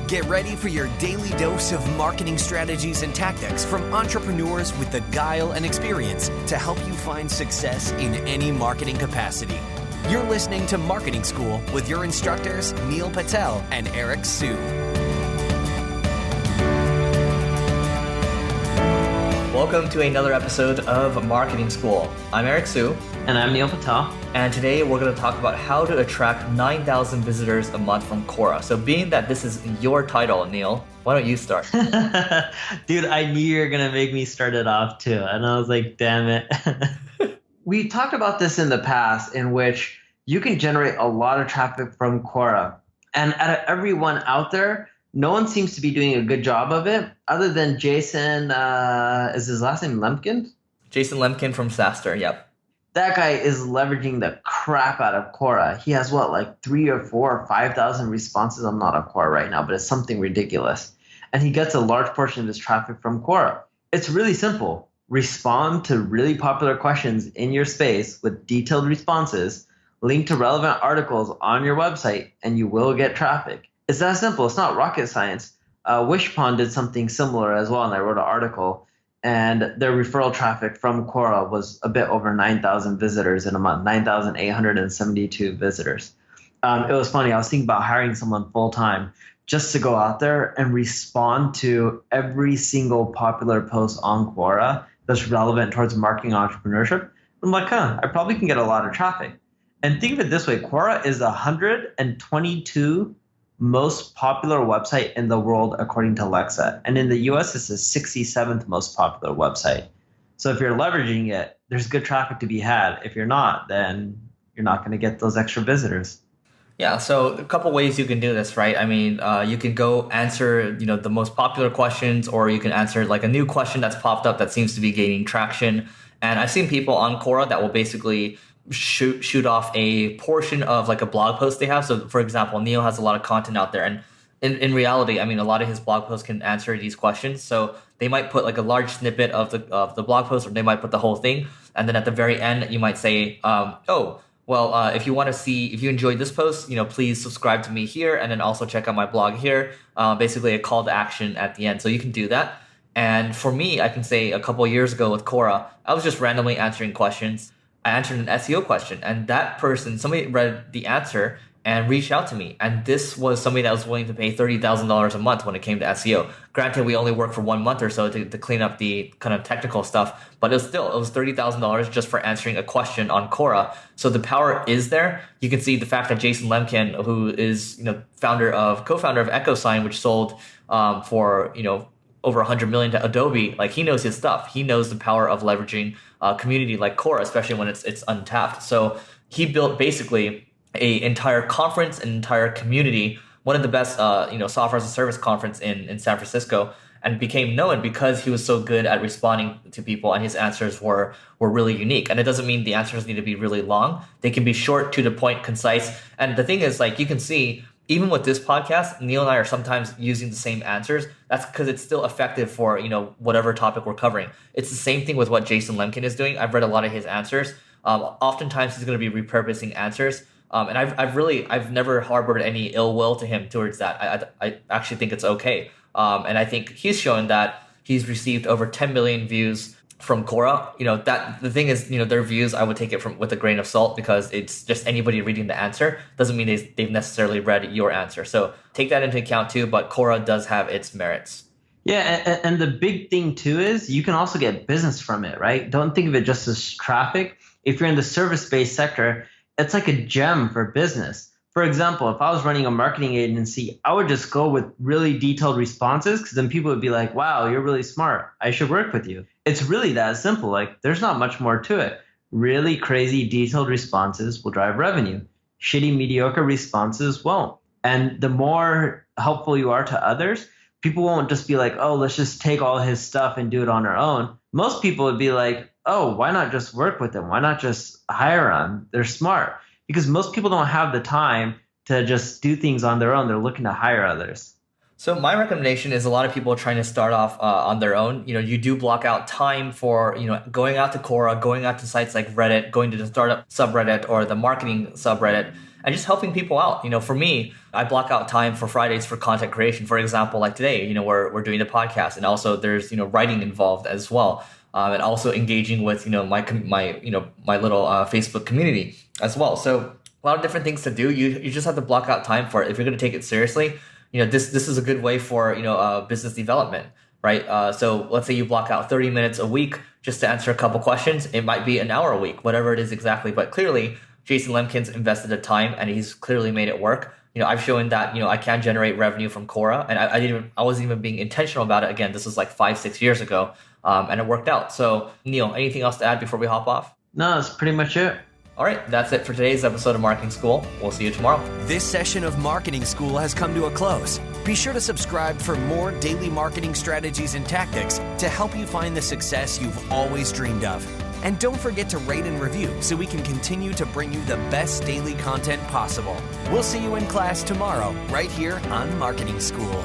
Get ready for your daily dose of marketing strategies and tactics from entrepreneurs with the guile and experience to help you find success in any marketing capacity. You're listening to Marketing School with your instructors, Neil Patel and Eric Su. Welcome to another episode of Marketing School. I'm Eric Su. And I'm Neil Patel. And today we're going to talk about how to attract 9,000 visitors a month from Quora. So being that this is your title, Neil, why don't you start? Dude, I knew you were going to make me start it off too. And I was like, damn it. We talked about this in the past in which you can generate a lot of traffic from Quora. And out of everyone out there, no one seems to be doing a good job of it other than Jason, is his last name Lemkin? Jason Lemkin from SaaStr, yep. That guy is leveraging the crap out of Quora. He has like 3 or 4 or 5,000 responses. I'm not on Quora right now, but it's something ridiculous. And he gets a large portion of his traffic from Quora. It's really simple. Respond to really popular questions in your space with detailed responses, link to relevant articles on your website, and you will get traffic. It's that simple. It's not rocket science. Wishpond did something similar as well, and I wrote an article. And their referral traffic from Quora was a bit over 9,000 visitors in a month, 9,872 visitors. It was funny. I was thinking about hiring someone full-time just to go out there and respond to every single popular post on Quora that's relevant towards marketing entrepreneurship. I'm like, I probably can get a lot of traffic. And think of it this way. Quora is the 122 most popular website in the world according to Alexa. And in the US, it's the 67th most popular website. So if you're leveraging it, there's good traffic to be had. If you're not, then you're not going to get those extra visitors. Yeah, so a couple ways you can do this, right? I mean, you can go answer, the most popular questions, or you can answer like a new question that's popped up that seems to be gaining traction. And I've seen people on Quora that will basically shoot off a portion of like a blog post they have. So for example, Neil has a lot of content out there, and in reality, I mean, a lot of his blog posts can answer these questions. So they might put like a large snippet of the blog post, or they might put the whole thing. And then at the very end, you might say, if you enjoyed this post, please subscribe to me here, and then also check out my blog here. Basically a call to action at the end. So you can do that. And for me, I can say a couple of years ago with Quora, I was just randomly answering questions. I answered an SEO question, and that person, somebody read the answer and reached out to me. And this was somebody that was willing to pay $30,000 a month when it came to SEO. Granted, we only worked for 1 month or so to clean up the kind of technical stuff, but it was $30,000 just for answering a question on Quora. So the power is there. You can see the fact that Jason Lemkin, who is co-founder of EchoSign, which sold for over 100 million to Adobe, like he knows his stuff. He knows the power of leveraging a community like Quora, especially when it's untapped. So he built basically a entire conference, an entire community, one of the best software as a service conference in San Francisco, and became known because he was so good at responding to people, and his answers were really unique. And it doesn't mean the answers need to be really long. They can be short, to the point, concise. And the thing is, like, you can see, even with this podcast, Neil and I are sometimes using the same answers. That's because it's still effective for, whatever topic we're covering. It's the same thing with what Jason Lemkin is doing. I've read a lot of his answers. Oftentimes he's going to be repurposing answers. And I've never harbored any ill will to him towards that. I actually think it's okay. And I think he's shown that he's received over 10 million views from Quora. That the thing is, their views, I would take it with a grain of salt, because it's just anybody reading the answer. Doesn't mean they've necessarily read your answer. So take that into account too, but Quora does have its merits. Yeah, and the big thing too is you can also get business from it, right? Don't think of it just as traffic. If you're in the service-based sector, it's like a gem for business. For example, if I was running a marketing agency, I would just go with really detailed responses, because then people would be like, wow, you're really smart. I should work with you. It's really that simple. Like, there's not much more to it. Really crazy detailed responses will drive revenue. Shitty, mediocre responses won't. And the more helpful you are to others, people won't just be like, oh, let's just take all his stuff and do it on our own. Most people would be like, oh, why not just work with them? Why not just hire them? They're smart. Because most people don't have the time to just do things on their own. They're looking to hire others. So my recommendation is a lot of people are trying to start off on their own. You do block out time for, going out to Quora, going out to sites like Reddit, going to the startup subreddit or the marketing subreddit, and just helping people out. For me, I block out time for Fridays for content creation. For example, like today, we're doing the podcast, and also there's writing involved as well, and also engaging with my little Facebook community as well. So a lot of different things to do. You just have to block out time for it if you're going to take it seriously. This is a good way for business development, right? So let's say you block out 30 minutes a week just to answer a couple questions. It might be an hour a week, whatever it is exactly. But clearly, Jason Lemkin's invested the time and he's clearly made it work. I've shown that I can generate revenue from Quora, and I wasn't even being intentional about it. Again, this was like 5-6 years ago, and it worked out. So Neil, anything else to add before we hop off? No, that's pretty much it. All right, that's it for today's episode of Marketing School. We'll see you tomorrow. This session of Marketing School has come to a close. Be sure to subscribe for more daily marketing strategies and tactics to help you find the success you've always dreamed of. And don't forget to rate and review so we can continue to bring you the best daily content possible. We'll see you in class tomorrow, right here on Marketing School.